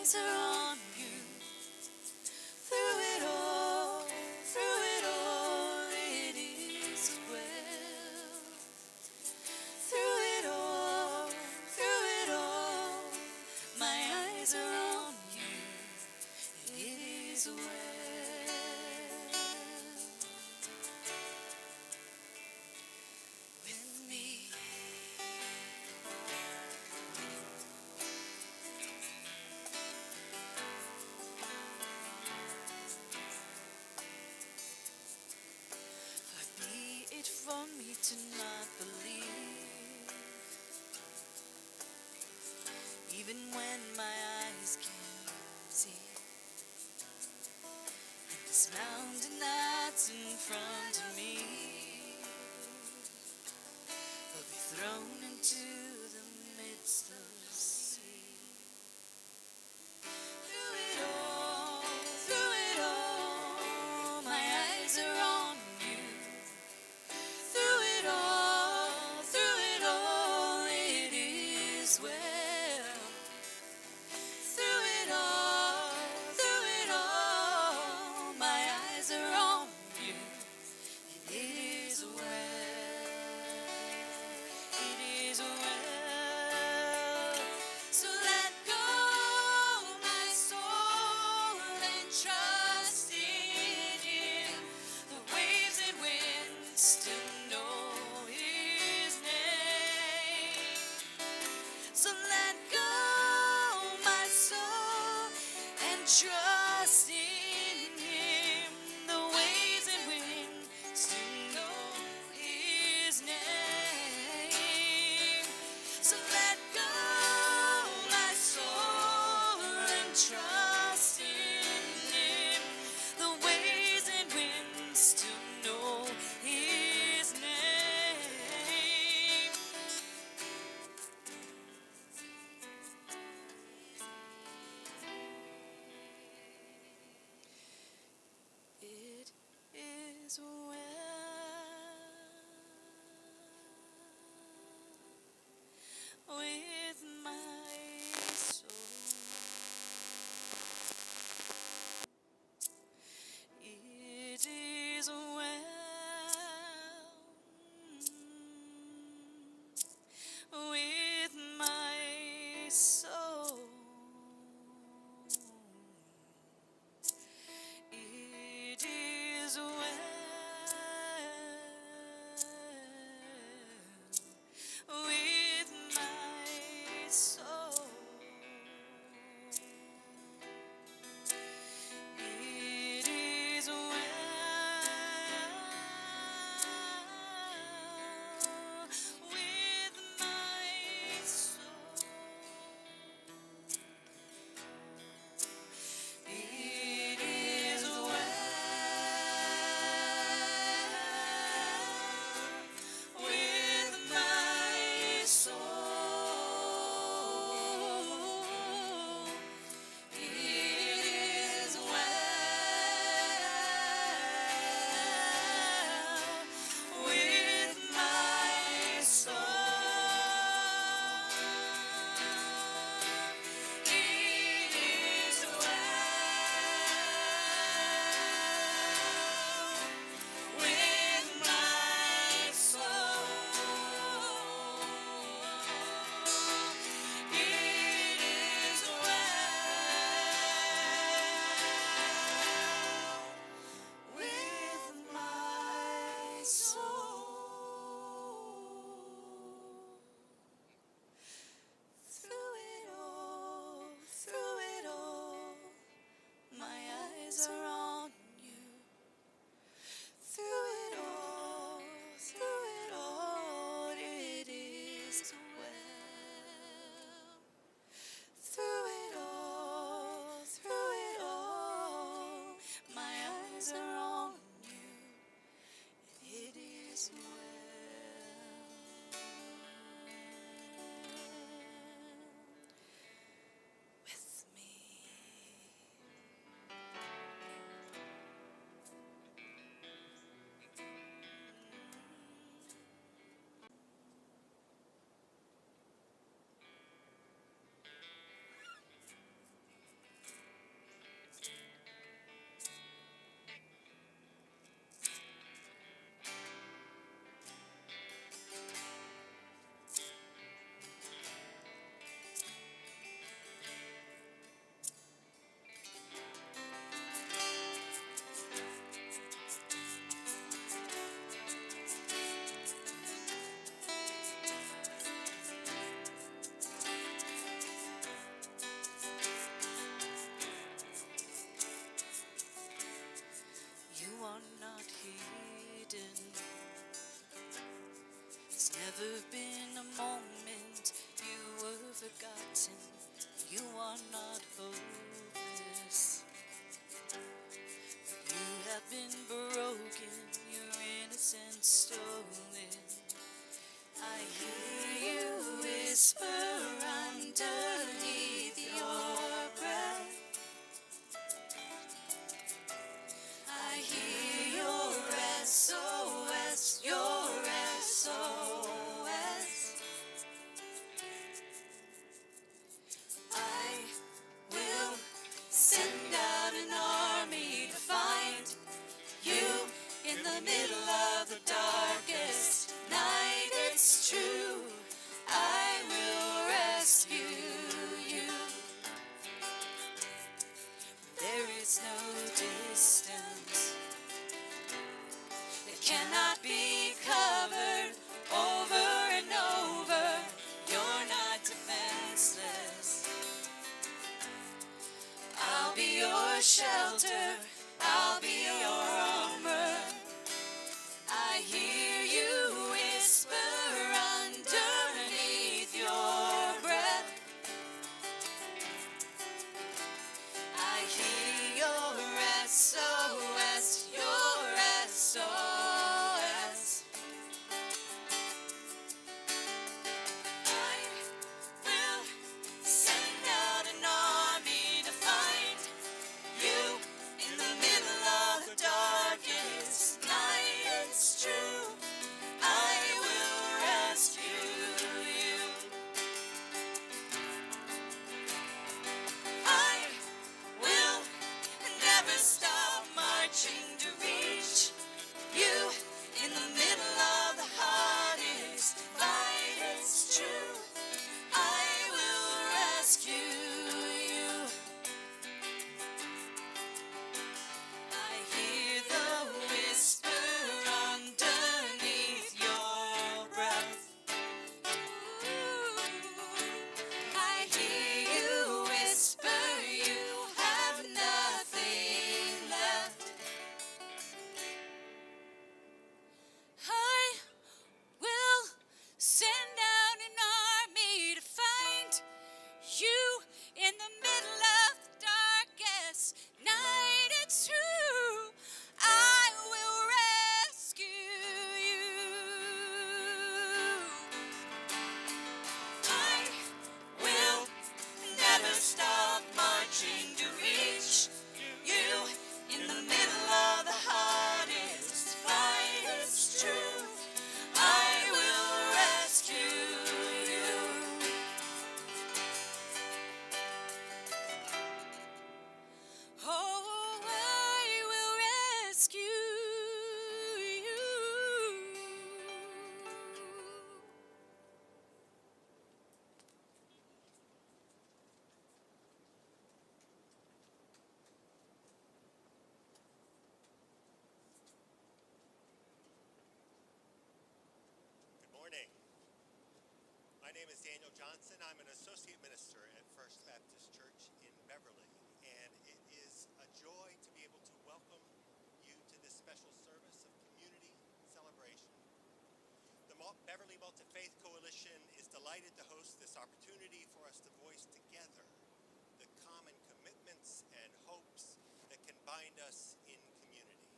eyes are on you. Through it all, it is well. Through it all, my eyes are on you. It is well with me. Far be it from me to not believe, even when my eyes can't see. And this mountain that's in front of me will be thrown into the midst of the sea. Through it all, my eyes are on you. Through it all, it is well. Through it all, my eyes are on you. It is well. It is well. So let go, my soul, and trust in Him. The waves and winds still know His name. So let go, my soul, and trust in Him. The waves and winds still know His name. So let go, my soul, and trust in Him. The waves and winds still know His name. certain you are not hopeless. You have been broken, your innocence stolen. I hear you whisper underneath your breath. I hear your SOS, your SOS. I will send out an army to find you in the middle of the darkest night. It's true, I will rescue you. There is no distance that cannot be covered over and over. You're not defenseless. I'll be your shelter, I'll be your armor. I hear you whisper underneath your breath. I hear your SOS, your SOS. I will send out an army to find you in the middle of the darkest night. It's true, I will rescue you. I will never stop marching to reach you in the middle of the hardest fight. It's true, I will rescue you. I hear the whisper underneath your breath. I hear you whisper you have nothing left. I will send out an army to find you in the middle of the darkest night. It's true, I will rescue you. I will never stop marching to reach you in the middle of the hardest fight. It's true, I will rescue you. Oh, I will rescue you. Good morning. My name is Daniel Johnson. I'm an associate minister at First Baptist Church in Beverly, and it is a joy to be able to welcome you to this special service of community celebration. The Beverly Multifaith Coalition is delighted to host this opportunity for us to voice together the common commitments and hopes that can bind us in community,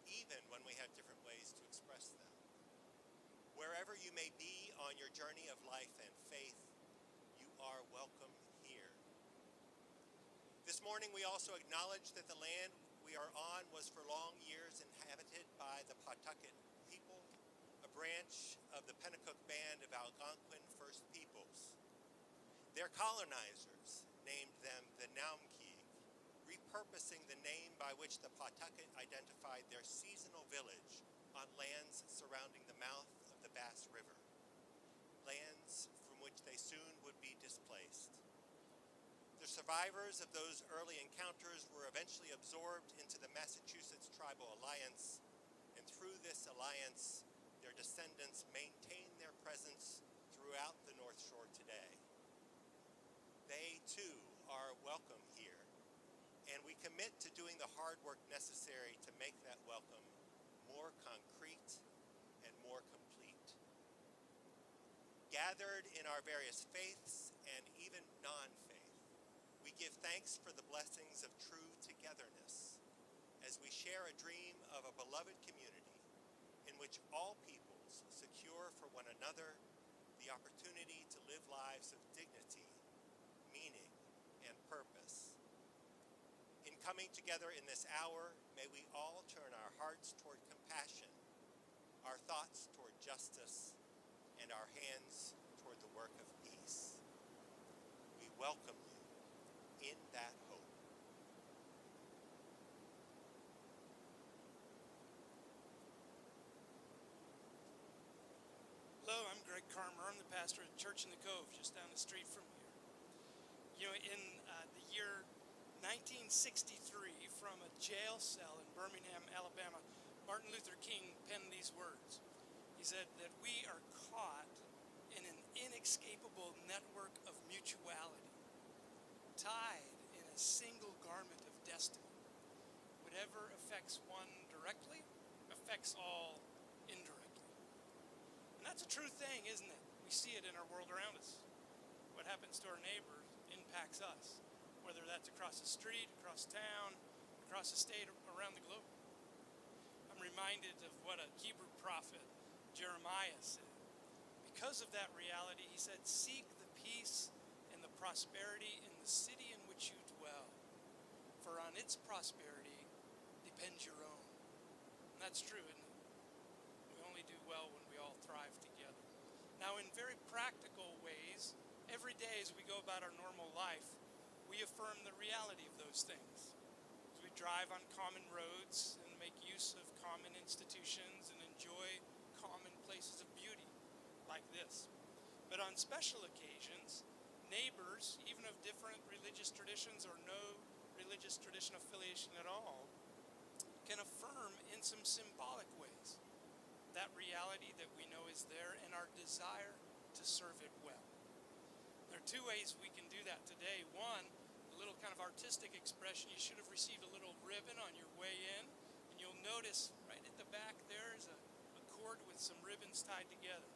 even when we have different ways to express them. Wherever you may be on your journey of life and faith, you are welcome here. This morning we also acknowledge that the land we are on was for long years inhabited by the Pawtucket people, a branch of the Pennacook Band of Algonquin First Peoples. Their colonizers named them the Naumkeag, repurposing the name by which the Pawtucket identified their seasonal village on lands surrounding the mouth of the Bass River, lands from which they soon would be displaced. The survivors of those early encounters were eventually absorbed into the Massachusetts Tribal Alliance, and through this alliance, their descendants maintain their presence throughout the North Shore today. They, too, are welcome here, and we commit to doing the hard work necessary to make that welcome more concrete and more complete. Gathered in our various faiths and thanks for the blessings of true togetherness as we share a dream of a beloved community in which all peoples secure for one another the opportunity to live lives of dignity, meaning, and purpose. In coming together in this hour, may we all turn our hearts toward compassion, our thoughts toward justice, and our hands toward the work of peace. We welcome you in that hope. Hello, I'm Greg Carmer. I'm the pastor at Church in the Cove, just down the street from here. You know, in the year 1963, from a jail cell in Birmingham, Alabama, Martin Luther King penned these words. He said that we are caught in an inescapable network of mutuality, tied in a single garment of destiny. Whatever affects one directly affects all indirectly. And that's a true thing, isn't it? We see it in our world around us. What happens to our neighbors impacts us, whether that's across the street, across town, across the state, or around the globe. I'm reminded of what a Hebrew prophet, Jeremiah, said. Because of that reality, he said, "Seek the peace and the prosperity in the city in which you dwell, for on its prosperity depends your own." And that's true, isn't it? We only do well when we all thrive together. Now, in very practical ways, every day as we go about our normal life, we affirm the reality of those things. As we drive on common roads and make use of common institutions and enjoy common places of beauty like this. But on special occasions, neighbors, even of different religious traditions or no religious tradition affiliation at all, can affirm in some symbolic ways that reality that we know is there and our desire to serve it well. There are two ways we can do that today. One, a little kind of artistic expression. You should have received a little ribbon on your way in, and you'll notice right at the back there is a cord with some ribbons tied together.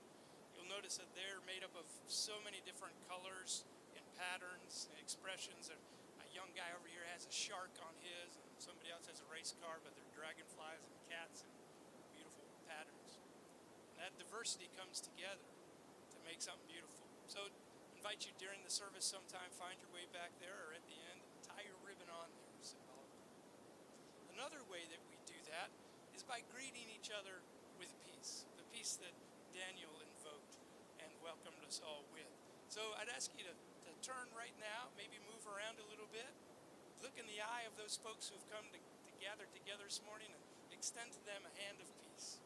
You'll notice that they're made up of so many different colors and patterns and expressions. A young guy over here has a shark on his, and somebody else has a race car, but they're dragonflies and cats and beautiful patterns. And that diversity comes together to make something beautiful. So I invite you during the service sometime, find your way back there or at the end, tie your ribbon on there symbolically. Another way that we do that is by greeting each other with peace, the peace that Daniel invoked and welcomed us all with. So I'd ask you to turn right now, maybe move around a little bit, look in the eye of those folks who've come to gather together this morning and extend to them a hand of peace.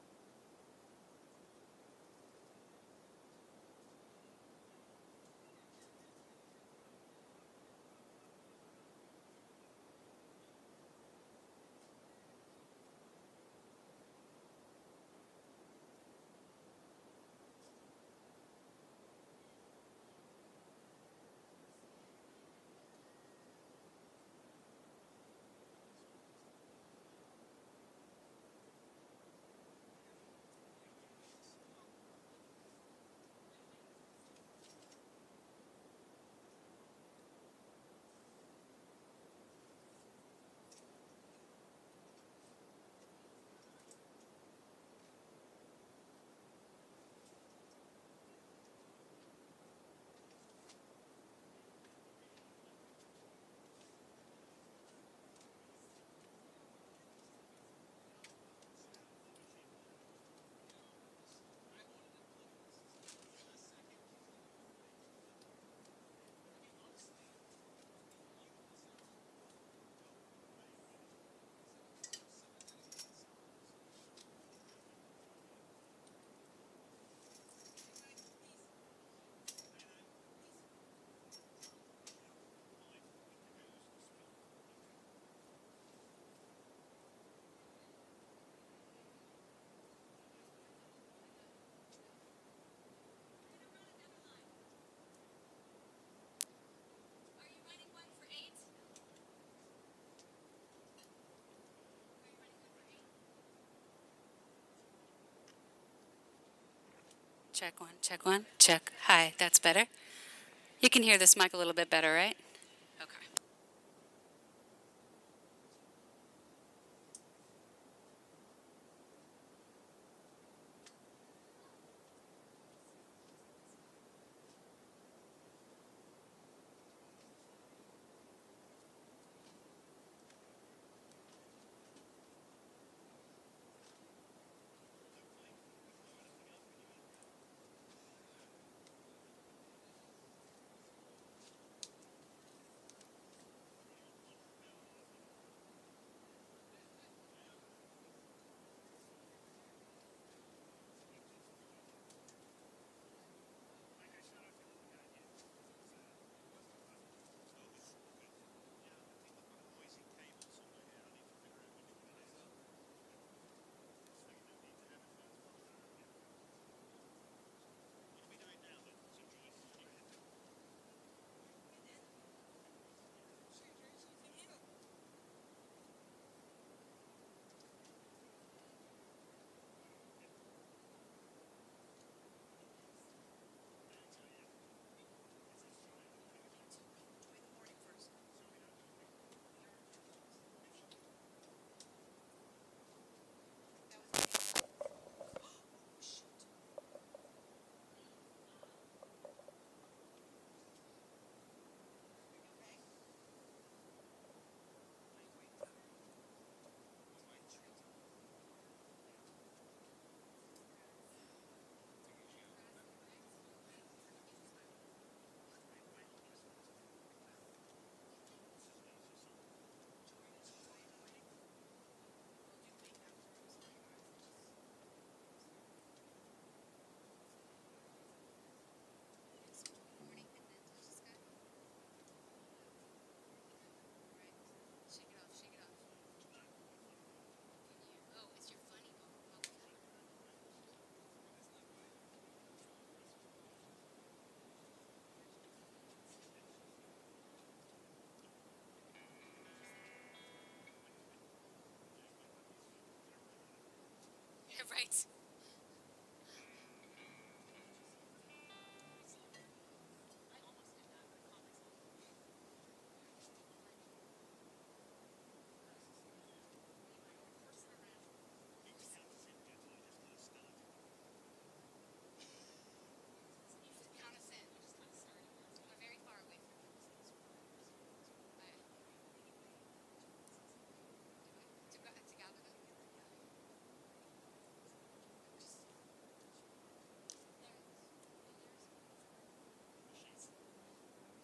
Check one, check one, check. Hi, that's better. You can hear this mic a little bit better, right? Okay. right. Count us in. We're very far away from you.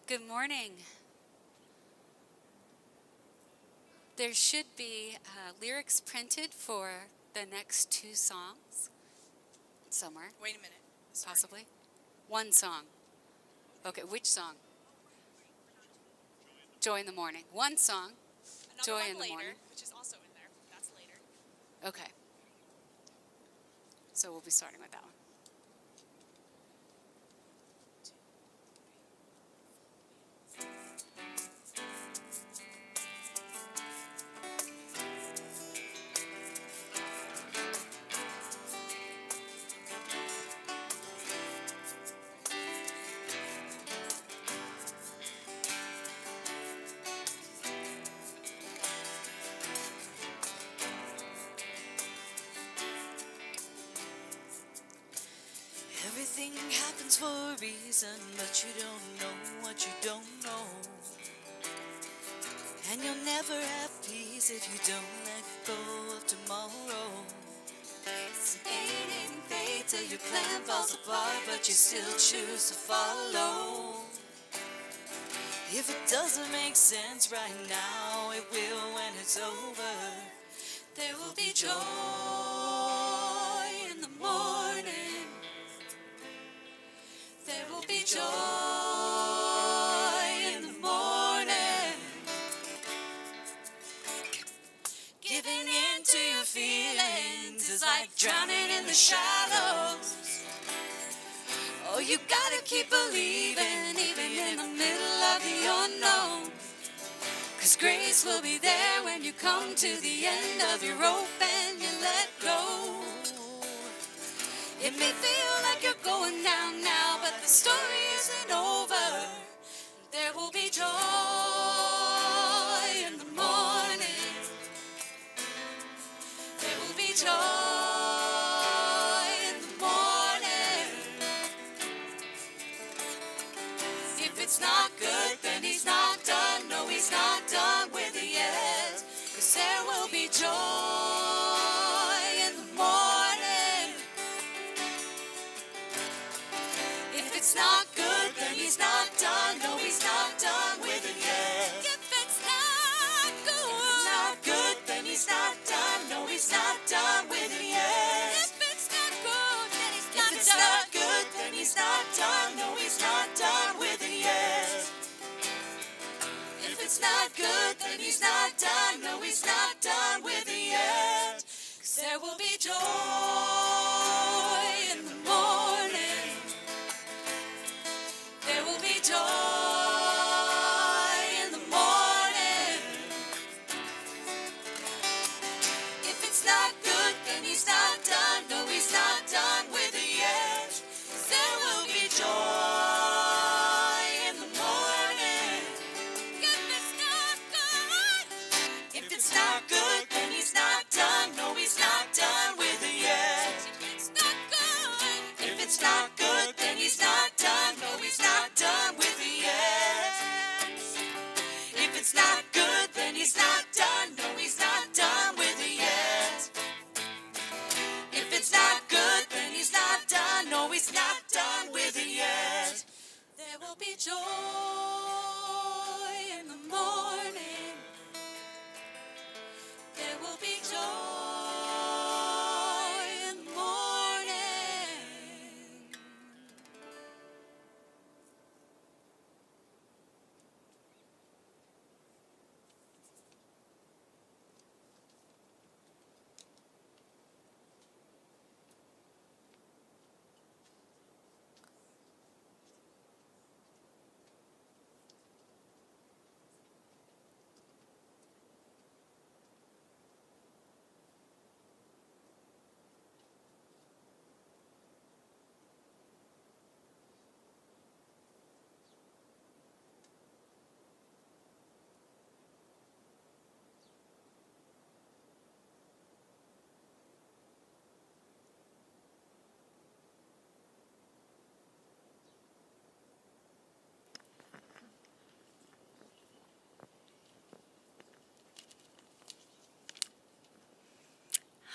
Good morning. There should be lyrics printed for the next 2 songs somewhere, Wait a minute. Sorry. possibly. 1 song. Okay, which song? Joy in the Morning. 1 song. Another Joy one in the later, Morning. which is also in there. That's later. Okay. So we'll be starting with that one. Everything happens for a reason, but you don't know what you don't know. And you'll never have peace if you don't let go of tomorrow. It's a gain in faith till your plan falls apart, but you still choose to follow. If it doesn't make sense right now, it will when it's over. There will be joy in the morning. There will be joy in the morning. Giving in to your feelings is like drowning in the shallows. Oh, you gotta keep believing, even in the middle of the unknown. 'Cause grace will be there when you come to the end of your rope and you let go. It may feel like you're going down now, but the story isn't over. There will be joy in the morning. There will be joy in the morning. If it's not good, then he's not done. No, he's not done with it yet. 'Cause there will be joy in the morning. If it's not good, then he's not done. No, he's not done with it yet. If it's not good, then he's not done. No, he's not done with it yet. If it's not good, then he's not done. If it's not good, then he's not done. No, he's not done with it yet. If it's not good, then he's not done. No, he's not done with it yet. 'Cause there will be joy in the morning. There will be joy in the morning. If it's not good, then he's not done. No, he's not done with it yet. There will be joy in the morning. If it's not good, then he's not done. No, he's not done with it yet. If it's not good,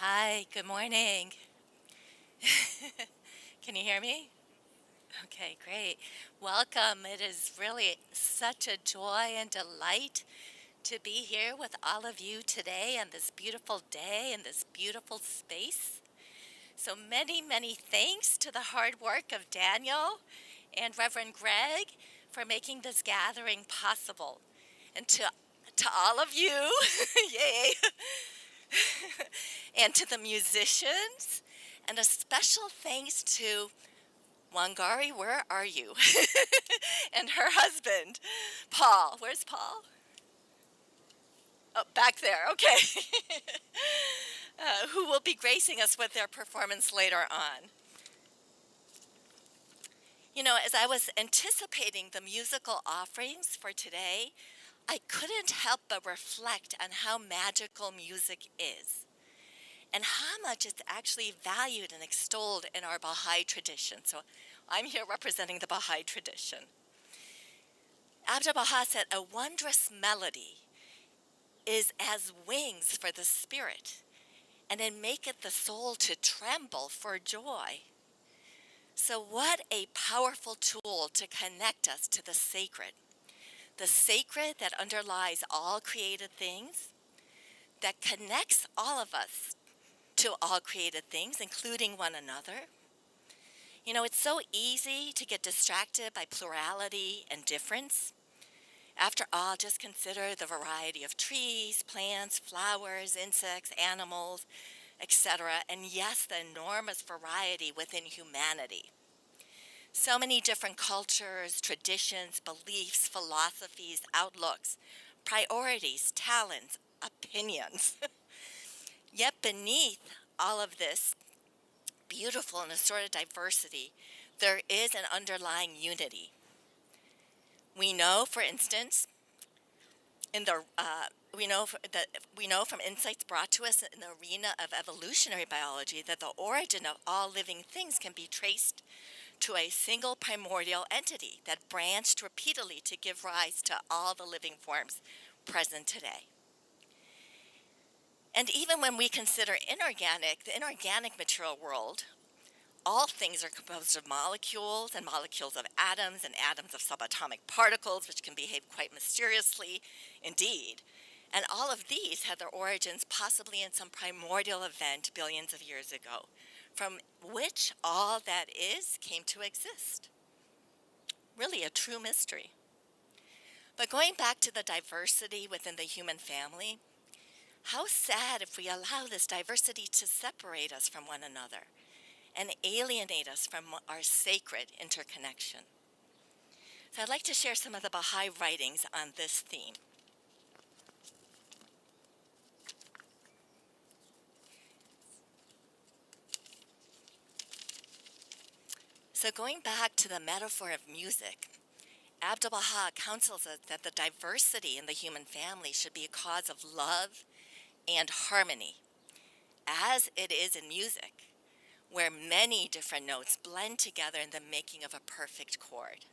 Hi, good morning. Can you hear me? Okay, great. Welcome. It is really such a joy and delight to be here with all of you today on this beautiful day in this beautiful space. So many, many thanks to the hard work of Daniel and Reverend Greg for making this gathering possible. And to all of you, yay, and to the musicians, and a special thanks to Wangari, where are you? And her husband, Paul. Where's Paul? Oh, back there, okay. Who will be gracing us with their performance later on. You know, as I was anticipating the musical offerings for today, I couldn't help but reflect on how magical music is and how much it's actually valued and extolled in our Baha'i tradition. So I'm here representing the Baha'i tradition. Abdu'l-Baha said, "A wondrous melody is as wings for the spirit, and it maketh the soul to tremble for joy." So what a powerful tool to connect us to the sacred that underlies all created things, that connects all of us to all created things, including one another. You know, it's so easy to get distracted by plurality and difference. After all, just consider the variety of trees, plants, flowers, insects, animals, etc., and yes, the enormous variety within humanity. So many different cultures, traditions, beliefs, philosophies, outlooks, priorities, talents, opinions. Yet beneath all of this beautiful and assorted diversity, there is an underlying unity. We know, for instance, we know from insights brought to us in the arena of evolutionary biology that the origin of all living things can be traced to a single primordial entity that branched repeatedly to give rise to all the living forms present today. And even when we consider the inorganic material world, all things are composed of molecules and molecules of atoms and atoms of subatomic particles, which can behave quite mysteriously indeed. And all of these had their origins possibly in some primordial event billions of years ago, from which all that is came to exist. Really a true mystery. But going back to the diversity within the human family, how sad if we allow this diversity to separate us from one another and alienate us from our sacred interconnection. So I'd like to share some of the Baha'i writings on this theme. So going back to the metaphor of music, Abdu'l-Baha counsels us that the diversity in the human family should be a cause of love and harmony, as it is in music, where many different notes blend together in the making of a perfect chord.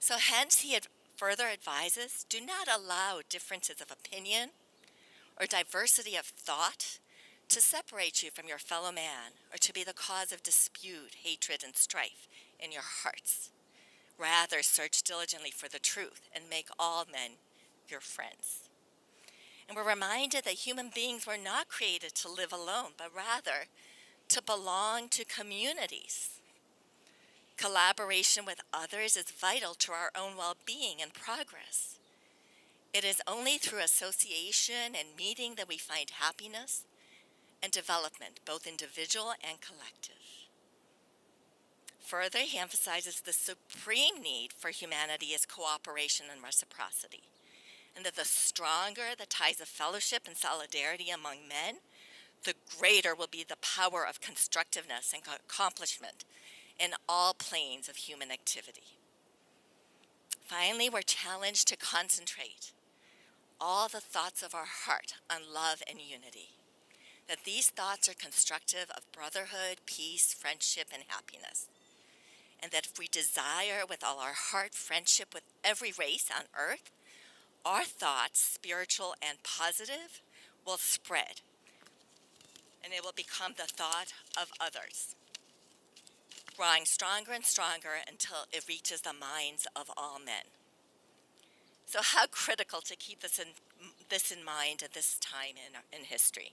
So hence he further advises, do not allow differences of opinion or diversity of thought to separate you from your fellow man or to be the cause of dispute, hatred, and strife in your hearts. Rather, search diligently for the truth and make all men your friends. And we're reminded that human beings were not created to live alone, but rather to belong to communities. Collaboration with others is vital to our own well-being and progress. It is only through association and meeting that we find happiness and development, both individual and collective. Further, he emphasizes the supreme need for humanity is cooperation and reciprocity, and that the stronger the ties of fellowship and solidarity among men, the greater will be the power of constructiveness and accomplishment in all planes of human activity. Finally, we're challenged to concentrate all the thoughts of our heart on love and unity, that these thoughts are constructive of brotherhood, peace, friendship, and happiness, and that if we desire with all our heart friendship with every race on earth, our thoughts, spiritual and positive, will spread and it will become the thought of others, growing stronger and stronger until it reaches the minds of all men. So how critical to keep this in mind at this time in history.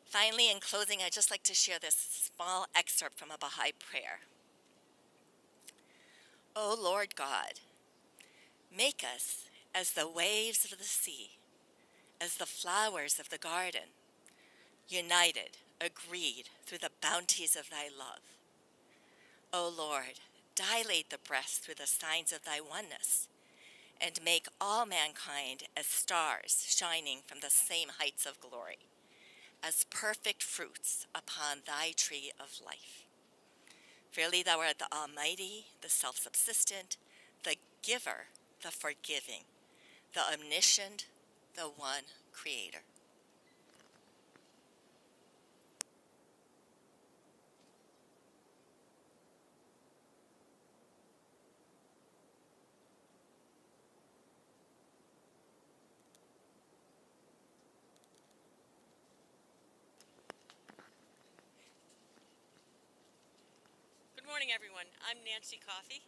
Finally, in closing, I'd just like to share this small excerpt from a Baha'i prayer. O Lord God, make us as the waves of the sea, as the flowers of the garden, united, agreed through the bounties of thy love. O Lord, dilate the breast through the signs of thy oneness, and make all mankind as stars shining from the same heights of glory, as perfect fruits upon thy tree of life. Verily thou art the Almighty, the self-subsistent, the giver, the forgiving, the omniscient, the one creator. Good morning, everyone. I'm Nancy Coffey,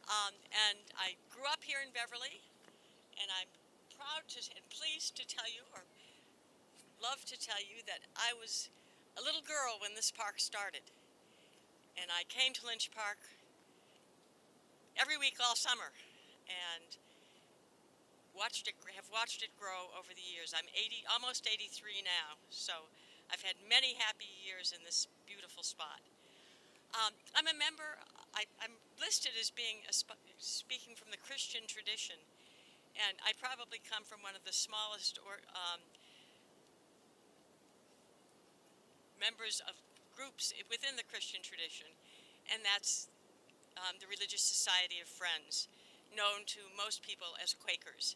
and I grew up here in Beverly, and I'm proud and pleased to tell you, or love to tell you, that I was a little girl when this park started, and I came to Lynch Park every week all summer, and have watched it grow over the years. I'm almost 83 now, so I've had many happy years in this beautiful spot. I'm a member. I'm listed as being speaking from the Christian tradition, and I probably come from one of the smallest members of groups within the Christian tradition, and that's the Religious Society of Friends, known to most people as Quakers.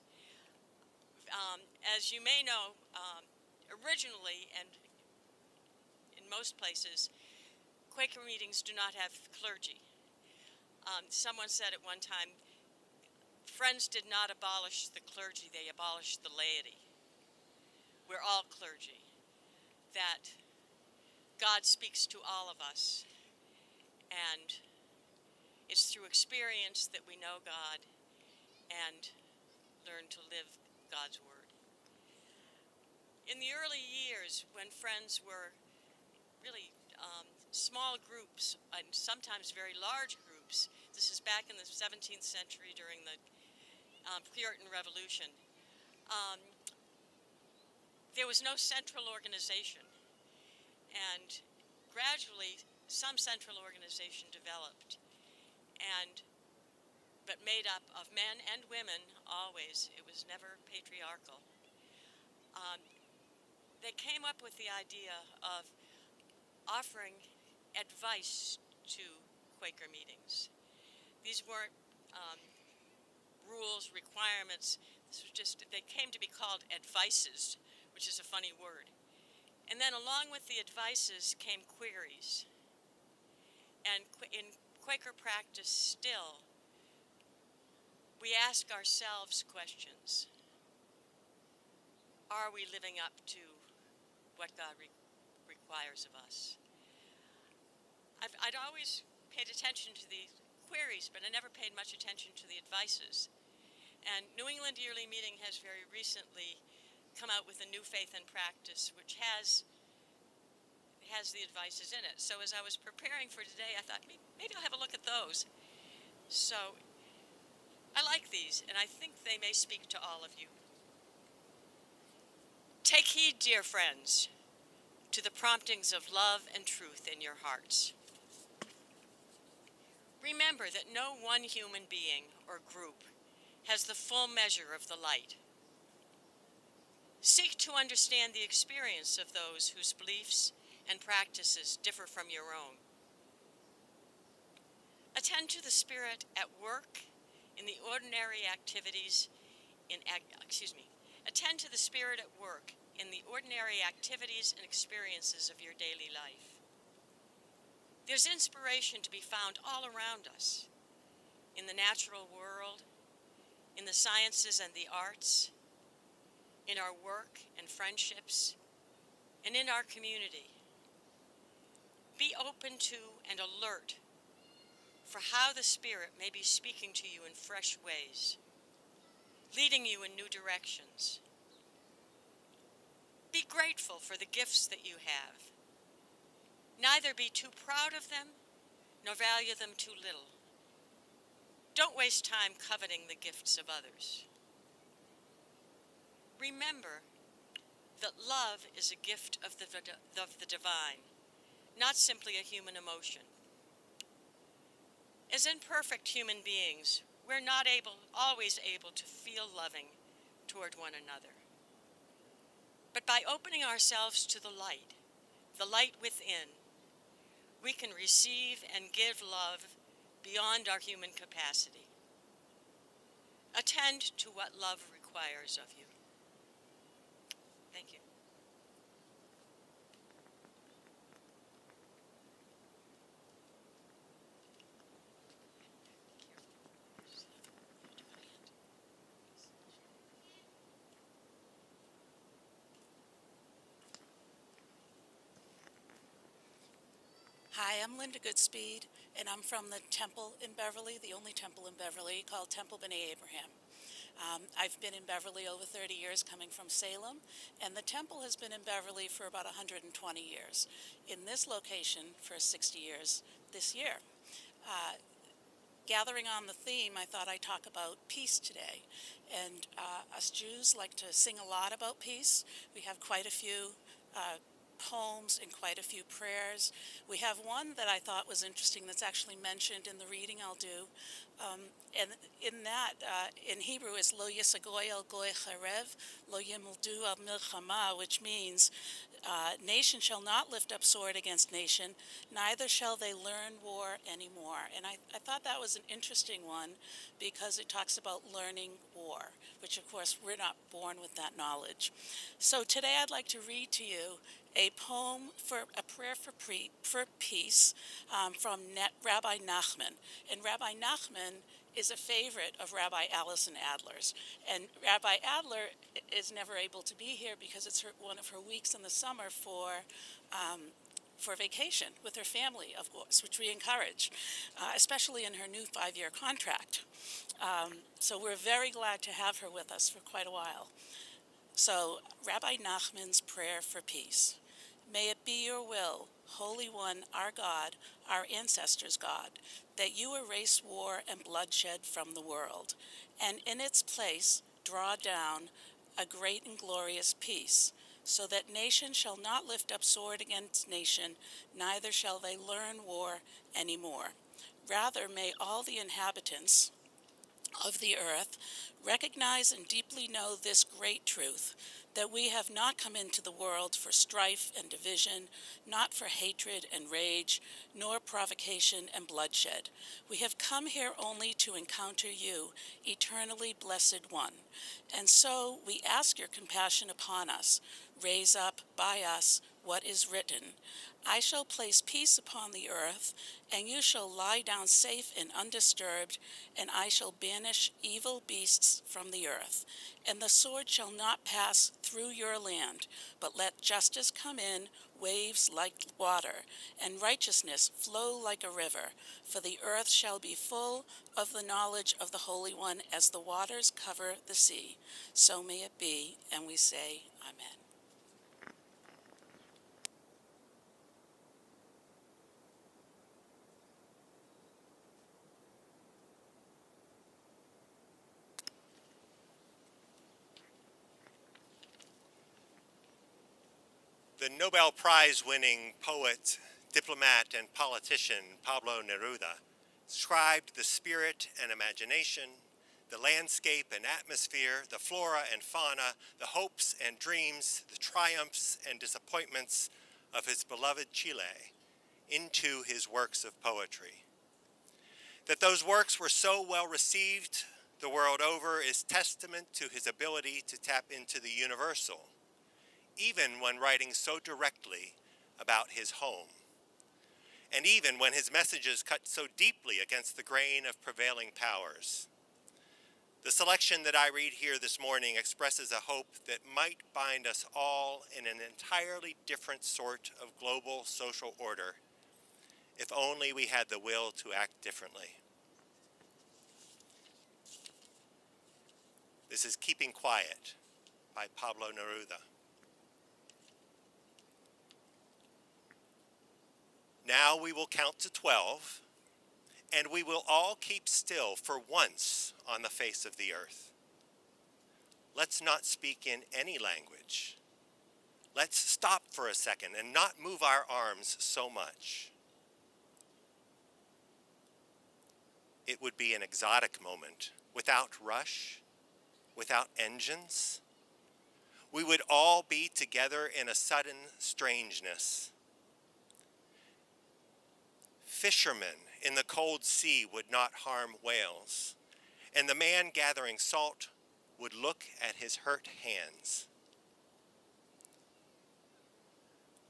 As you may know, originally and in most places, Quaker meetings do not have clergy. Someone said at one time, Friends did not abolish the clergy, they abolished the laity. We're all clergy. That God speaks to all of us, and it's through experience that we know God and learn to live God's Word. In the early years, when Friends were really small groups, and sometimes very large groups, this is back in the 17th century during the Puritan Revolution, there was no central organization, and gradually some central organization developed, but made up of men and women always. It was never patriarchal. They came up with the idea of offering advice to Quaker meetings. These weren't rules, requirements. This was just, they came to be called advices, which is a funny word. And then along with the advices came queries. And in Quaker practice still, we ask ourselves questions. Are we living up to what God requires of us? I'd always paid attention to the queries, but I never paid much attention to the advices. And New England Yearly Meeting has very recently come out with a new faith and practice, which has the advices in it. So as I was preparing for today, I thought maybe I'll have a look at those. So I like these, and I think they may speak to all of you. Take heed, dear friends, to the promptings of love and truth in your hearts. Remember that no one human being or group has the full measure of the light. Seek to understand the experience of those whose beliefs and practices differ from your own. Attend to the Spirit at work in the ordinary activities Attend to the Spirit at work in the ordinary activities and experiences of your daily life. There's inspiration to be found all around us, in the natural world, in the sciences and the arts, in our work and friendships, and in our community. Be open to and alert for how the Spirit may be speaking to you in fresh ways, leading you in new directions. Be grateful for the gifts that you have. Neither be too proud of them, nor value them too little. Don't waste time coveting the gifts of others. Remember that love is a gift of the divine, not simply a human emotion. As imperfect human beings, we're not always able to feel loving toward one another. But by opening ourselves to the light within, we can receive and give love beyond our human capacity. Attend to what love requires of you. Thank you. Hi, I'm Linda Goodspeed, and I'm from the temple in Beverly, the only temple in Beverly, called Temple B'nai Abraham. I've been in Beverly over 30 years, coming from Salem, and the temple has been in Beverly for about 120 years. In this location for 60 years this year. Gathering on the theme, I thought I'd talk about peace today. And us Jews like to sing a lot about peace. We have quite a few poems and quite a few prayers. We have one that I thought was interesting that's actually mentioned in the reading I'll do. And in that, in Hebrew, is Lo Yisagoy el Goy Charev, Lo Yimuldu al Milchama, which means nation shall not lift up sword against nation, neither shall they learn war anymore. And I thought that was an interesting one because it talks about learning war, which of course we're not born with that knowledge. So today I'd like to read to you a poem for a prayer for peace from Rabbi Nachman. And Rabbi Nachman is a favorite of Rabbi Allison Adler's. And Rabbi Adler is never able to be here because it's one of her weeks in the summer for vacation with her family, of course, which we encourage, especially in her new 5-year contract. So we're very glad to have her with us for quite a while. So, Rabbi Nachman's prayer for peace. May it be your will, Holy One, our God, our ancestors' God, that you erase war and bloodshed from the world, and in its place draw down a great and glorious peace, so that nation shall not lift up sword against nation, neither shall they learn war any more. Rather, may all the inhabitants of the earth recognize and deeply know this great truth, that we have not come into the world for strife and division, not for hatred and rage, nor provocation and bloodshed. We have come here only to encounter you, eternally blessed one. And so we ask your compassion upon us. Raise up by us what is written. I shall place peace upon the earth, and you shall lie down safe and undisturbed, and I shall banish evil beasts from the earth. And the sword shall not pass through your land, but let justice come in, waves like water, and righteousness flow like a river. For the earth shall be full of the knowledge of the Holy One as the waters cover the sea. So may it be, and we say, Amen. The Nobel Prize-winning poet, diplomat, and politician Pablo Neruda described the spirit and imagination, the landscape and atmosphere, the flora and fauna, the hopes and dreams, the triumphs and disappointments of his beloved Chile into his works of poetry. That those works were so well received the world over is testament to his ability to tap into the universal, even when writing so directly about his home, and even when his messages cut so deeply against the grain of prevailing powers. The selection that I read here this morning expresses a hope that might bind us all in an entirely different sort of global social order, if only we had the will to act differently. This is Keeping Quiet by Pablo Neruda. Now we will count to 12, and we will all keep still for once on the face of the earth. Let's not speak in any language. Let's stop for a second and not move our arms so much. It would be an exotic moment, without rush, without engines. We would all be together in a sudden strangeness. Fishermen in the cold sea would not harm whales, and the man gathering salt would look at his hurt hands.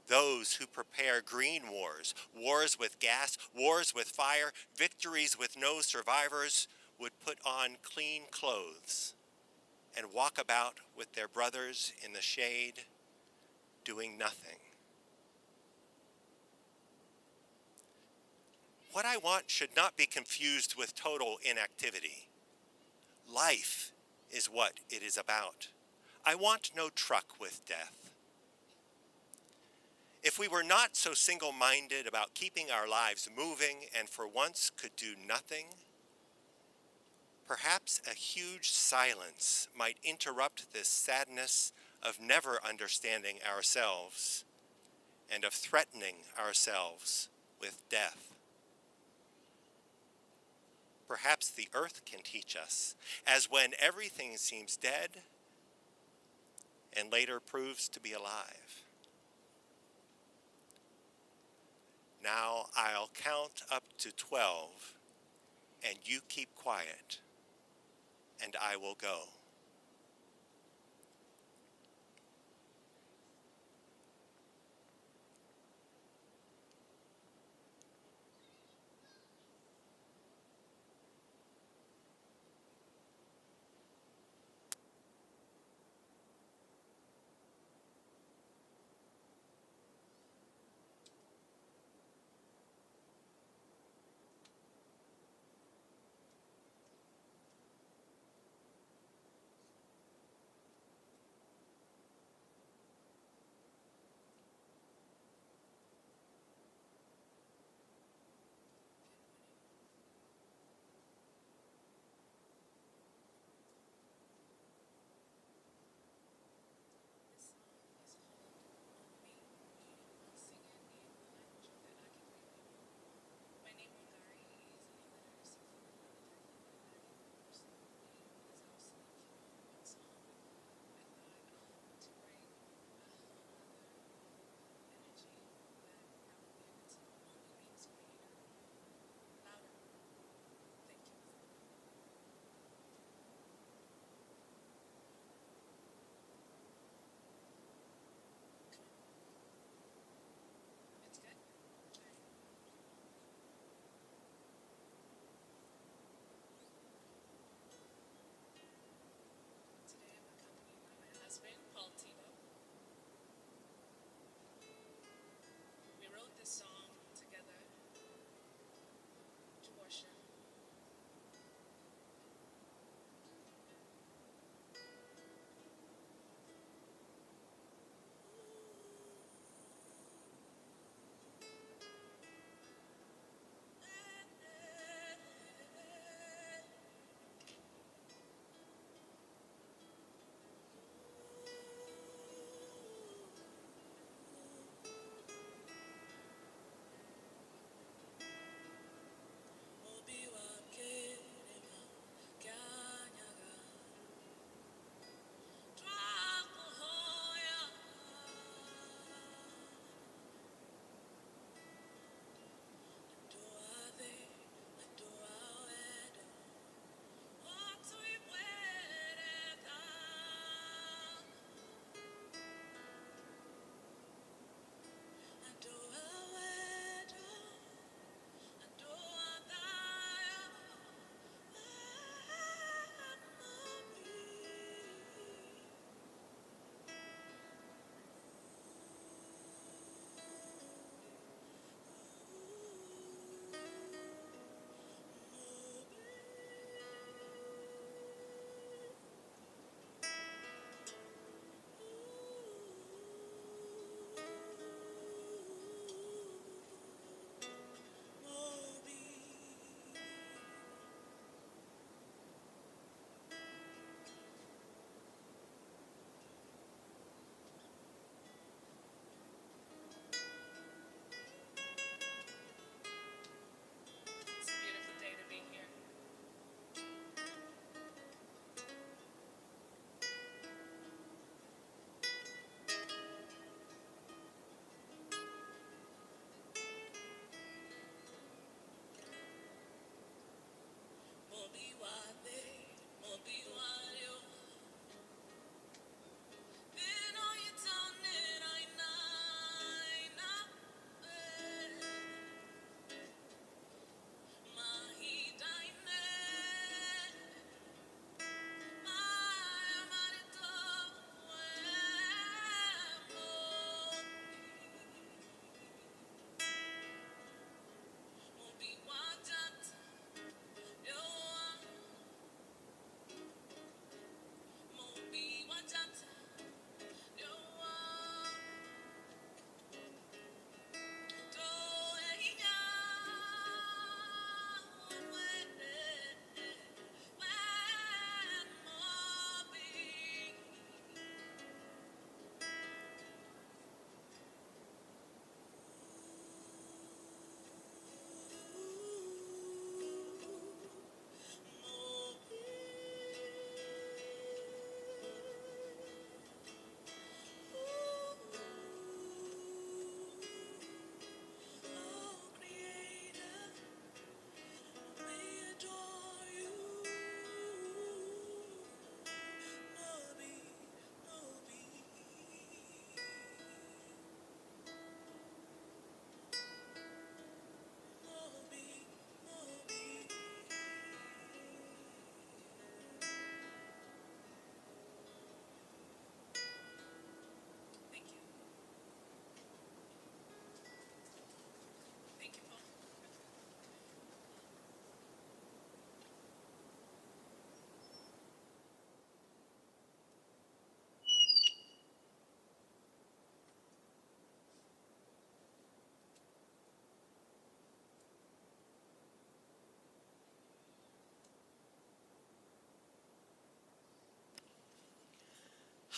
Those who prepare green wars, wars with gas, wars with fire, victories with no survivors, would put on clean clothes and walk about with their brothers in the shade, doing nothing. What I want should not be confused with total inactivity. Life is what it is about. I want no truck with death. If we were not so single-minded about keeping our lives moving and for once could do nothing, perhaps a huge silence might interrupt this sadness of never understanding ourselves and of threatening ourselves with death. Perhaps the earth can teach us, as when everything seems dead and later proves to be alive. Now I'll count up to 12, and you keep quiet, and I will go.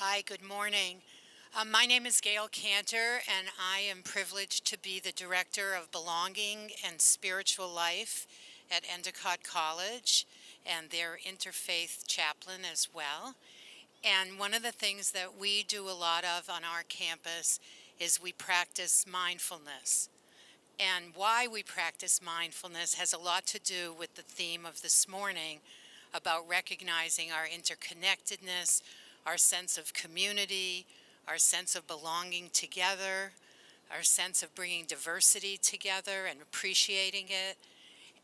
Hi, good morning. My name is Gail Cantor, and I am privileged to be the Director of Belonging and Spiritual Life at Endicott College and their Interfaith Chaplain as well. And one of the things that we do a lot of on our campus is we practice mindfulness. And why we practice mindfulness has a lot to do with the theme of this morning about recognizing our interconnectedness, our sense of community, our sense of belonging together, our sense of bringing diversity together and appreciating it.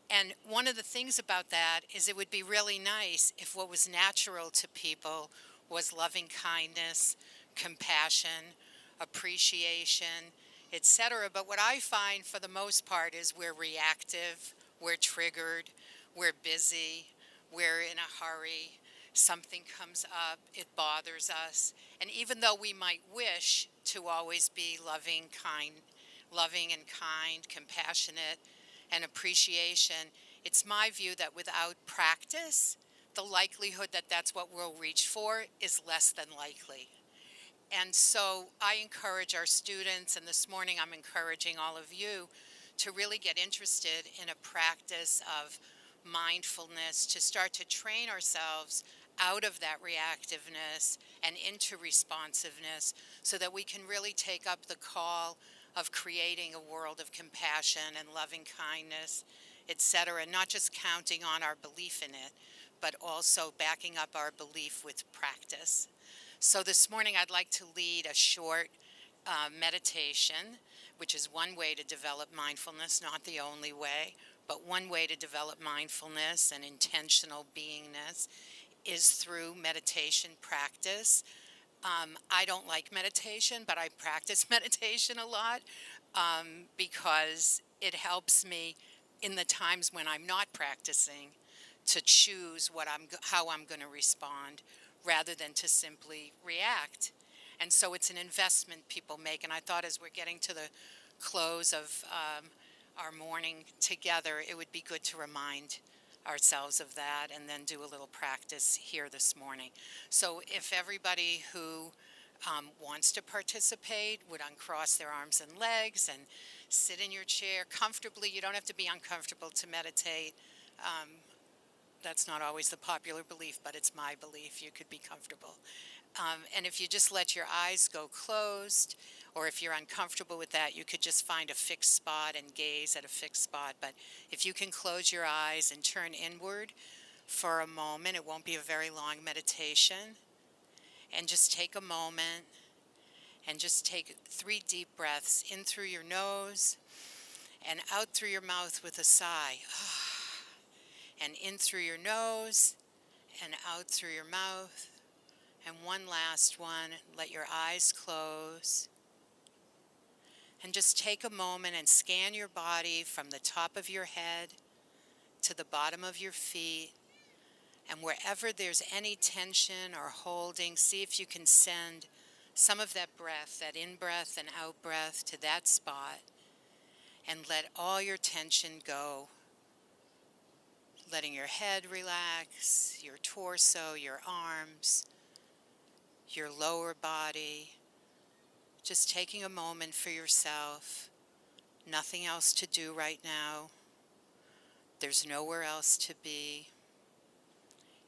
And one of the things about that is it would be really nice if what was natural to people was loving kindness, compassion, appreciation, etc. But what I find for the most part is we're reactive, we're triggered, we're busy, we're in a hurry, something comes up, it bothers us. And even though we might wish to always be loving and kind, compassionate, and appreciation, it's my view that without practice, the likelihood that that's what we'll reach for is less than likely. And so I encourage our students, and this morning I'm encouraging all of you to really get interested in a practice of mindfulness, to start to train ourselves out of that reactiveness and into responsiveness so that we can really take up the call of creating a world of compassion and loving kindness, etc., not just counting on our belief in it, but also backing up our belief with practice. So this morning I'd like to lead a short meditation, which is one way to develop mindfulness, not the only way, but one way to develop mindfulness and intentional beingness is through meditation practice. I don't like meditation, but I practice meditation a lot because it helps me in the times when I'm not practicing to choose how I'm going to respond rather than to simply react. And so it's an investment people make. And I thought as we're getting to the close of our morning together, it would be good to remind ourselves of that and then do a little practice here this morning. So if everybody who wants to participate would uncross their arms and legs and sit in your chair comfortably. You don't have to be uncomfortable to meditate. That's not always the popular belief, but it's my belief. You could be comfortable. And if you just let your eyes go closed, or if you're uncomfortable with that, you could just find a fixed spot and gaze at a fixed spot. But if you can close your eyes and turn inward for a moment, it won't be a very long meditation. And just take a moment and just take 3 deep breaths in through your nose and out through your mouth with a sigh. And in through your nose and out through your mouth. And one last one, let your eyes close. And just take a moment and scan your body from the top of your head to the bottom of your feet. And wherever there's any tension or holding, see if you can send some of that breath, that in-breath and out-breath to that spot. And let all your tension go. Letting your head relax, your torso, your arms, your lower body. Just taking a moment for yourself. Nothing else to do right now. There's nowhere else to be.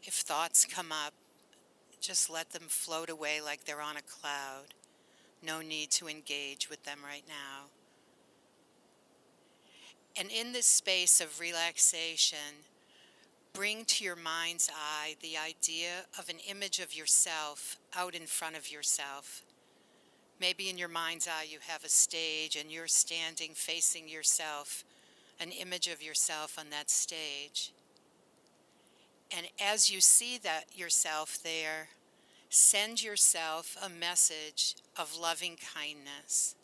If thoughts come up, just let them float away like they're on a cloud. No need to engage with them right now. And in this space of relaxation, bring to your mind's eye the idea of an image of yourself out in front of yourself. Maybe in your mind's eye you have a stage and you're standing facing yourself, an image of yourself on that stage. And as you see that yourself there, send yourself a message of loving kindness,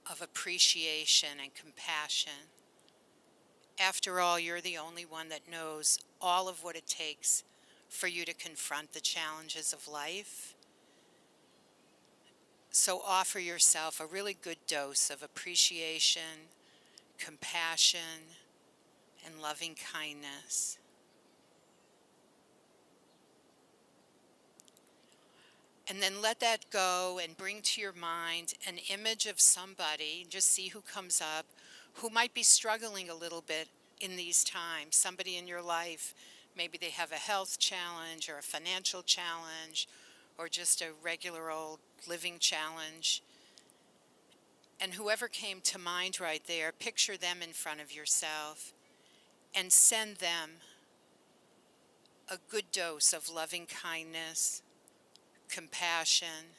of appreciation and compassion. After all, you're the only one that knows all of what it takes for you to confront the challenges of life. So offer yourself a really good dose of appreciation, compassion, and loving kindness. And then let that go and bring to your mind an image of somebody, just see who comes up, who might be struggling a little bit in these times. Somebody in your life, maybe they have a health challenge or a financial challenge or just a regular old living challenge. And whoever came to mind right there, picture them in front of yourself and send them a good dose of loving kindness, compassion,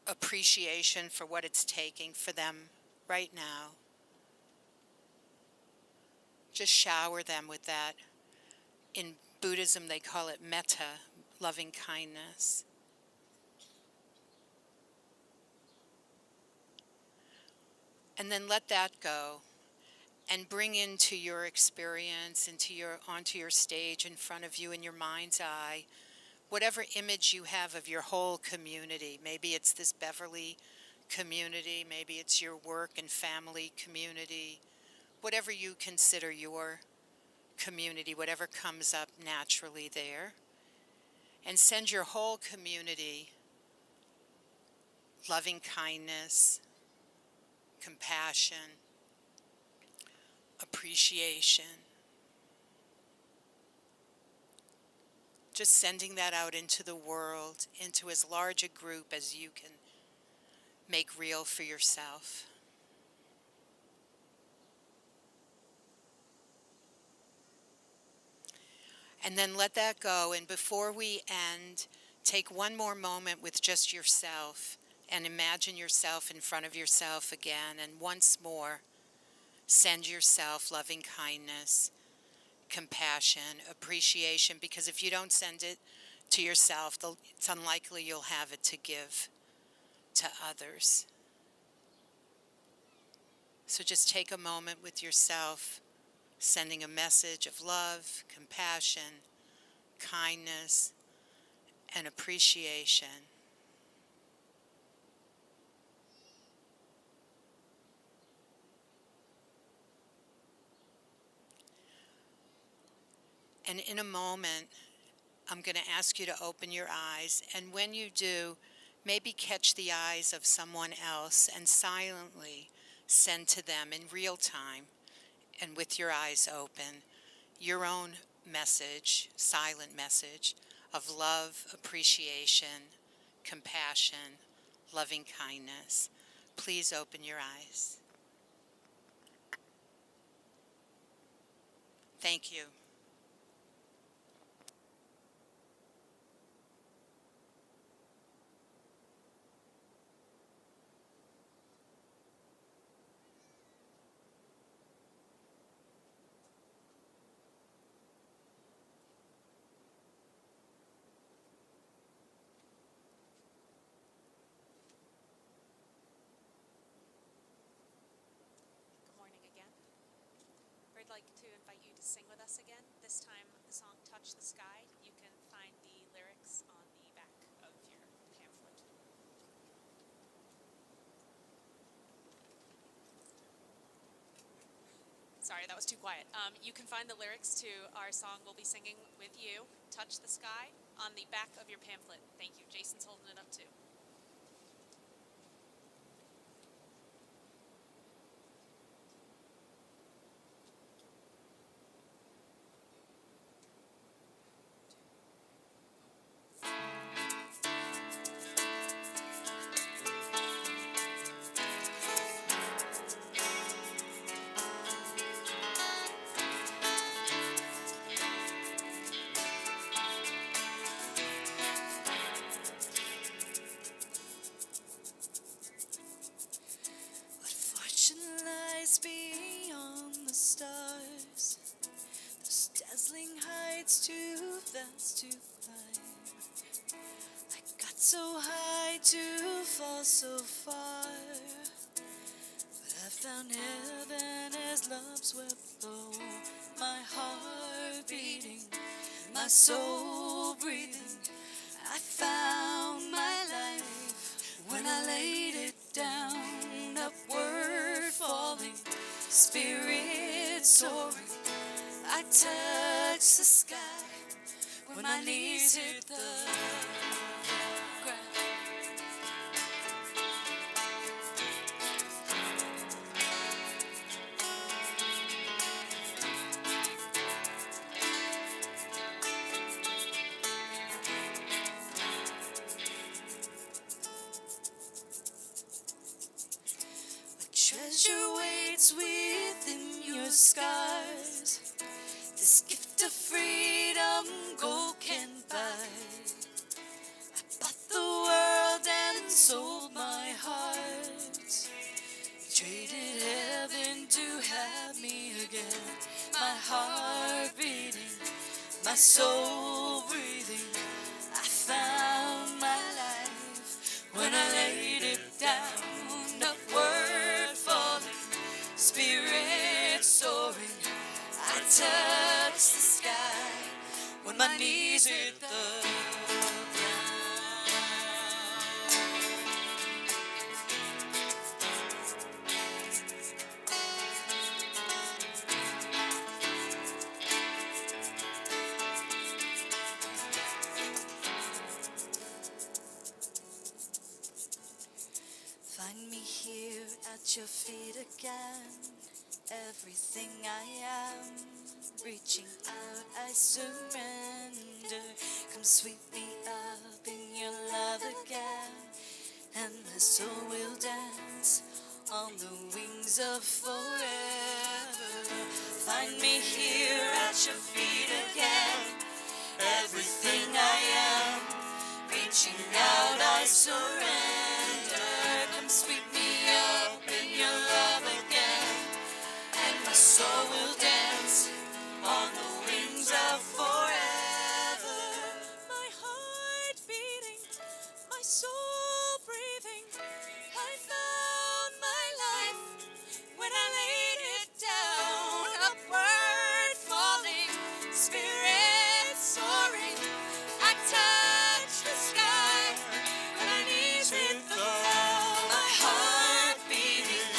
appreciation for what it's taking for them right now. Just shower them with that. In Buddhism, they call it metta, loving kindness. And then let that go and bring into your experience, onto your stage in front of you in your mind's eye, whatever image you have of your whole community. Maybe it's this Beverly community, maybe it's your work and family community, whatever you consider your community, whatever comes up naturally there. And send your whole community loving kindness, compassion, appreciation. Just sending that out into the world, into as large a group as you can make real for yourself. And then let that go. And before we end, take one more moment with just yourself and imagine yourself in front of yourself again. And once more, send yourself loving kindness, compassion, appreciation, because if you don't send it to yourself, it's unlikely you'll have it to give to others. So just take a moment with yourself, sending a message of love, compassion, kindness, and appreciation. And in a moment, I'm going to ask you to open your eyes. And when you do, maybe catch the eyes of someone else and silently send to them in real time and with your eyes open your own message, silent message of love, appreciation, compassion, loving kindness. Please open your eyes. Thank you. Good morning again. We'd like to invite you to sing with us again. This time, the song Touch the Sky. You can find the lyrics on the back of your pamphlet. Sorry, that was too quiet. You can find the lyrics to our song we'll be singing with you, Touch the Sky, on the back of your pamphlet. Thank you. Jason's holding it up too. Fortune lies beyond the stars, those dazzling heights too vast to climb. I got so high to fall so far, but I found heaven as love swept low. My heart beating, my soul breathing. I found my life when I laid it down, upward falling, spirit soaring. I touched the sky when my knees hit the ground. Treasure waits within your scars. This gift of freedom gold can't buy. I bought the world and sold my heart. Traded heaven to have me again. My heart beating, my soul breathing. I found my life when I laid it down. Upward falling, spirit soaring. I touch the sky when my knees hit the ground. Find me here at your feet again. Everything I am, reaching out, I surrender. Come sweep me up in your love again, and my soul will dance on the wings of forever. Find me here at your feet again. Everything I am, reaching out, I surrender. Come sweep me up in your love again, and my soul will dance on the wings of forever. My heart beating, my soul breathing. I found my life when I laid it down. Upward falling, spirit soaring. I touch the sky when my knees hit the ground. My heart beating,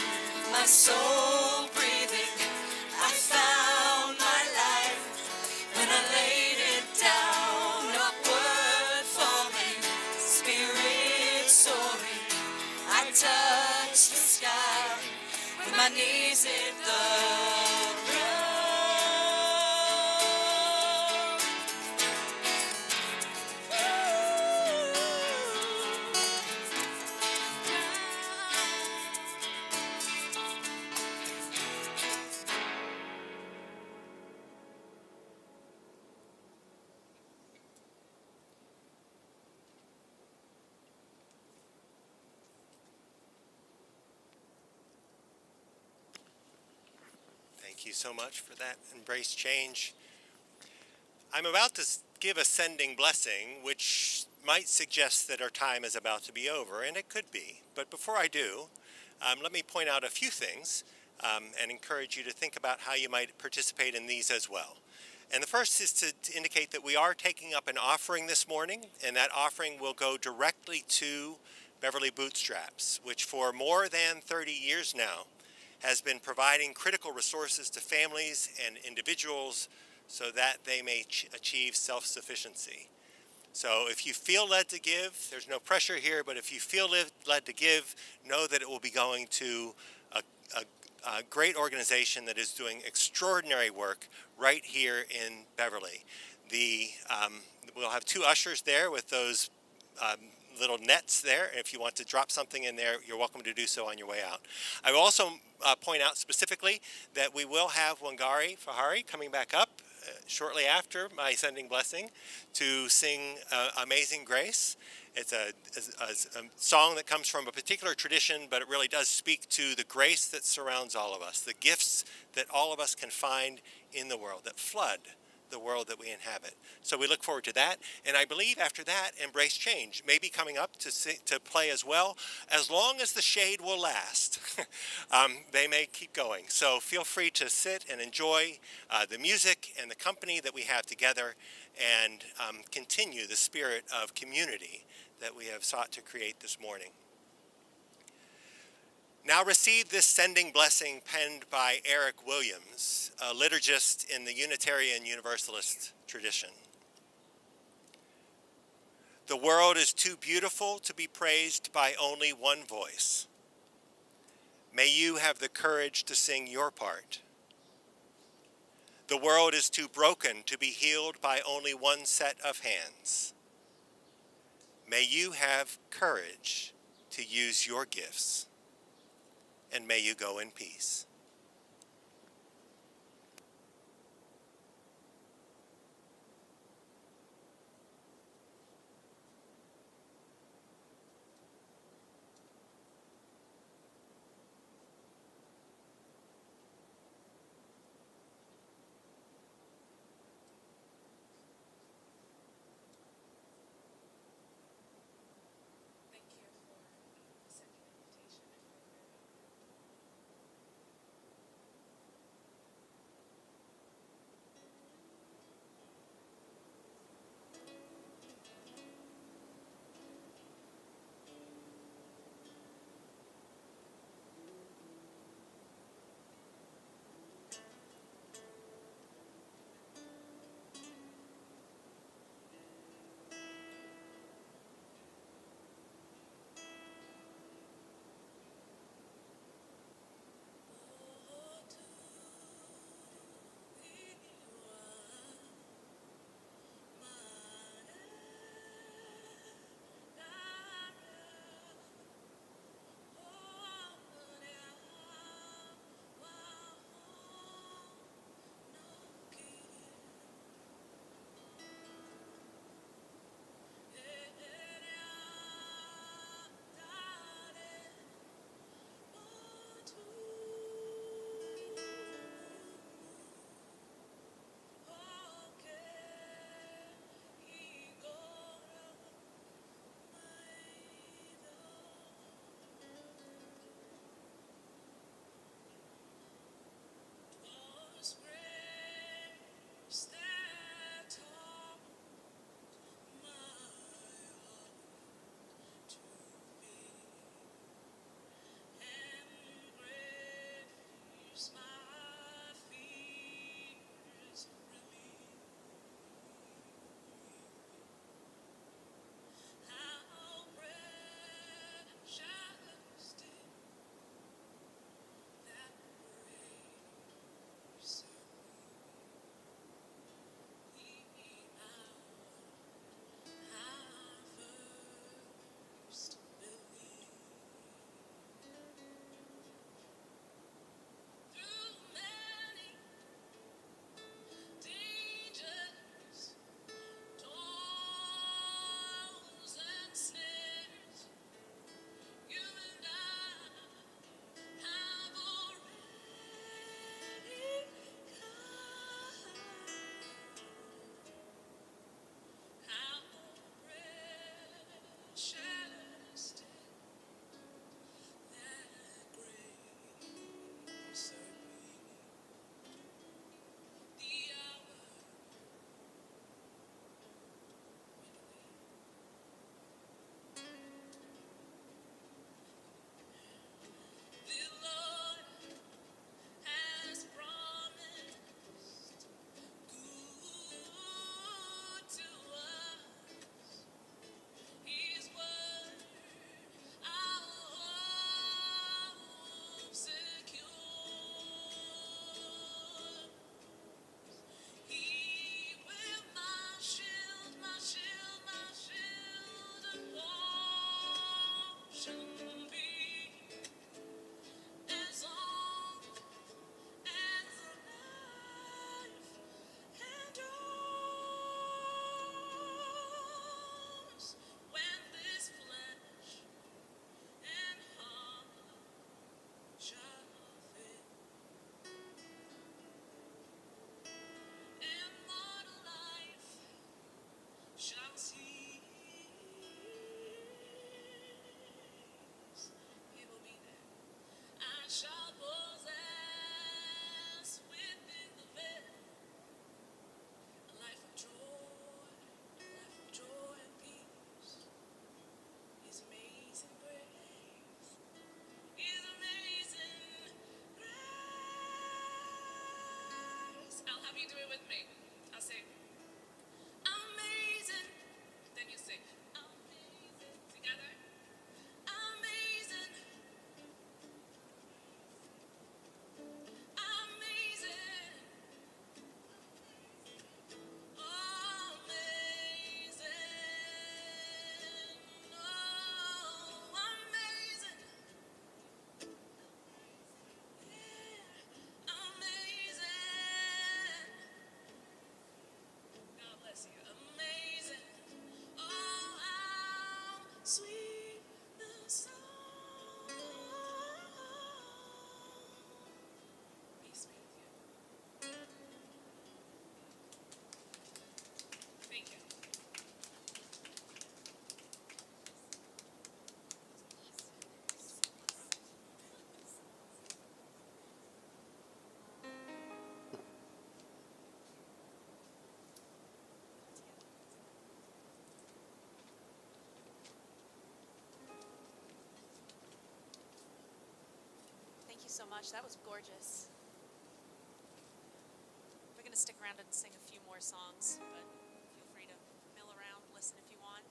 my soul breathing. I found my life when I laid it down. Upward falling, spirit soaring. I touch the sky when my knees hit the ground. Thank you so much for that embrace change. I'm about to give a sending blessing, which might suggest that our time is about to be over, and it could be. But before I do, let me point out a few things and encourage you to think about how you might participate in these as well. And the first is to indicate that we are taking up an offering this morning, and that offering will go directly to Beverly Bootstraps, which for more than 30 years now has been providing critical resources to families and individuals so that they may achieve self-sufficiency. So if you feel led to give, there's no pressure here, but if you feel led to give, know that it will be going to a great organization that is doing extraordinary work right here in Beverly. We'll have two ushers there with those little nets there. If you want to drop something in there, you're welcome to do so on your way out. I will also point out specifically that we will have Wangari Fahari coming back up shortly after my sending blessing to sing Amazing Grace. It's a song that comes from a particular tradition, but it really does speak to the grace that surrounds all of us, the gifts that all of us can find in the world, that flood the world that we inhabit. So we look forward to that, and I believe after that, Embrace Change may be coming up to play as well, as long as the shade will last. They may keep going. So feel free to sit and enjoy the music and the company that we have together, and continue the spirit of community that we have sought to create this morning. Now receive this sending blessing penned by Eric Williams, a liturgist in the Unitarian Universalist tradition. The world is too beautiful to be praised by only one voice. May you have the courage to sing your part. The world is too broken to be healed by only one set of hands. May you have courage to use your gifts, and may you go in peace. with me. I'll say, amazing. Then you say, so much. That was gorgeous. We're going to stick around and sing a few more songs, but feel free to mill around, listen if you want.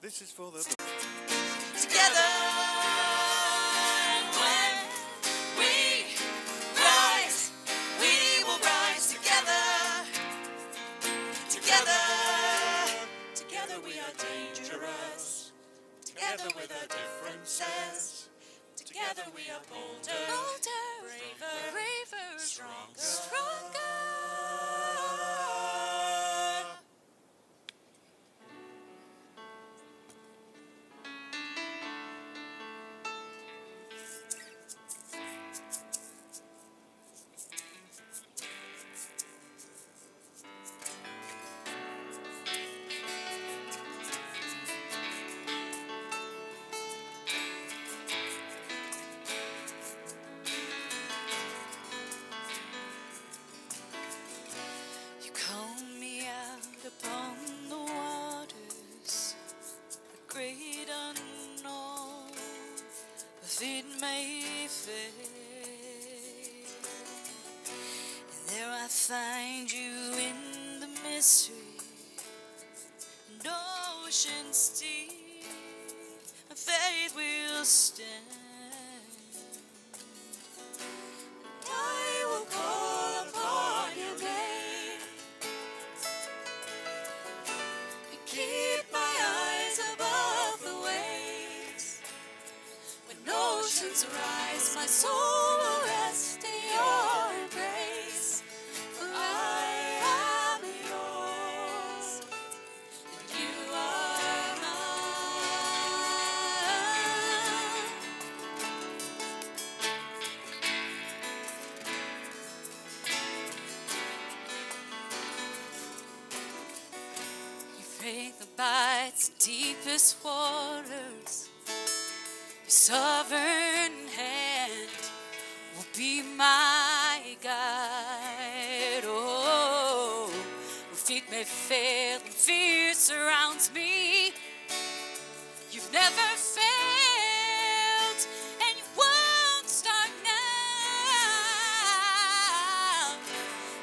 This is for the Together, and when we rise, we will rise together. Together, together we are dangerous. Together with our differences. Together we are bolder, braver, stronger. You call me out upon the waters, the great unknown, but it may fail. And there I find you in the mystery, an ocean steep, my faith will stand. I will call upon your name and keep my eyes above the waves. When oceans rise, my soul will rest in your embrace. For I am yours, and you are mine. You break the bites, the deepest waters. Your sovereign hand will be my guide. Oh, where feet may fail and fear surrounds me. You've never failed, and you won't start now.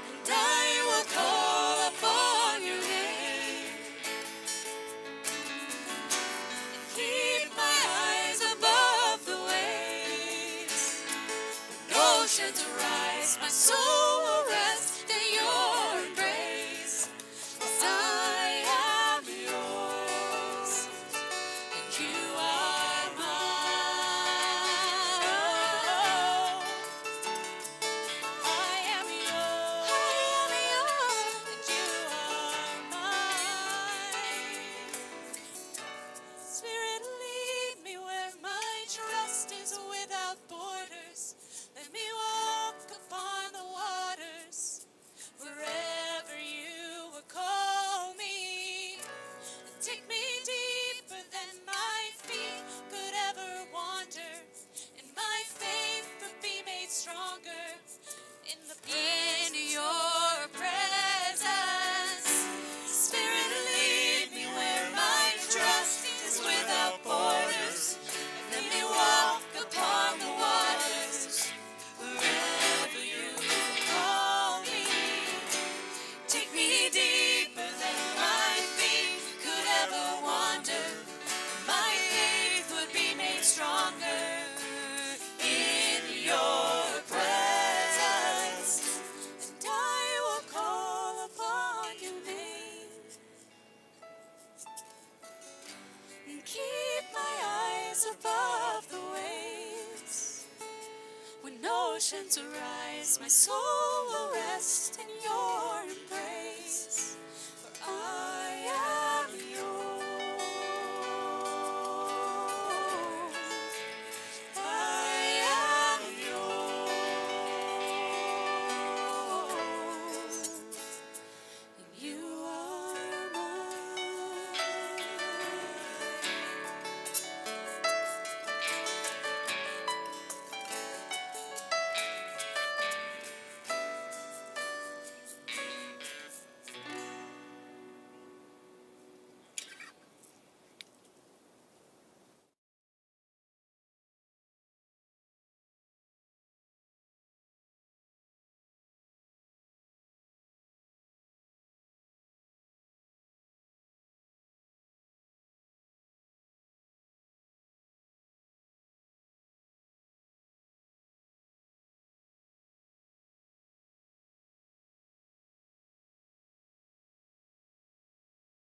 And I will call upon your name and keep my eyes above the waves. When oceans rise, my soul will rest in your embrace. 'Cause I am yours, and you are mine. I am yours, and you are mine. Spirit, lead me where my trust is without borders. Let me walk upon the waters wherever you would call me. Take me deeper than my feet could ever wander, and my faith would be made stronger in your presence. Spirit, lead me where my trust is without borders. Let me walk upon the waters wherever you call me. Take me deeper than my feet could ever wander. My faith would be made stronger in your presence. And I will call upon your name and keep my eyes above the waves. When oceans arise, my soul will rest in your